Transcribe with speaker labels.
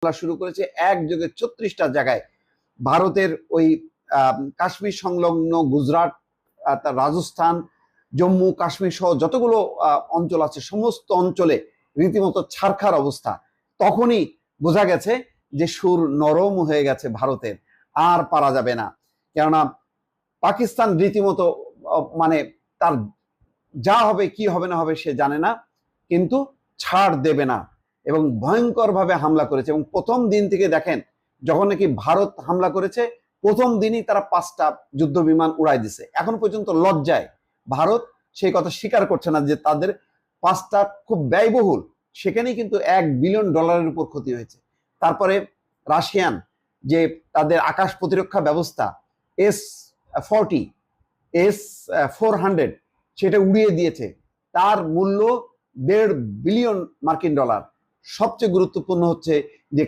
Speaker 1: শুরু করেছে একযোগে 36টা জায়গায়। ভারতের ওই কাশ্মীর সংলগ্ন গুজরাট, রাজস্থান, জম্মু কাশ্মীর সহ যতগুলো অঞ্চল আছে সমস্ত অঞ্চলে রীতিমতো ছারখার অবস্থা। তখনই বোঝা গেছে যে সুর নরম হয়ে গেছে ভারতের, আর পারা যাবে না। কেননা পাকিস্তান রীতিমতো মানে তার যা হবে কি হবে না হবে সে জানে না, কিন্তু ছাড় দেবে না এবং ভয়ঙ্করভাবে হামলা করেছে। এবং প্রথম দিন থেকে দেখেন, যখন নাকি ভারত হামলা করেছে প্রথম দিনই তারা 5টা যুদ্ধ বিমান উড়াই দিছে। এখন পর্যন্ত লজ্জায় ভারত সেই কথা স্বীকার করছে না যে তাদের 5টা খুব ব্যয়বহুল, সেখানেই কিন্তু $1 বিলিয়ন উপর ক্ষতি হয়েছে। তারপরে রাশিয়ান যে তাদের আকাশ প্রতিরক্ষা ব্যবস্থা S-40, S-400 সেটা উড়িয়ে দিয়েছে, তার মূল্য $1.5 বিলিয়ন। সবচেয়ে গুরুত্বপূর্ণ হচ্ছে যে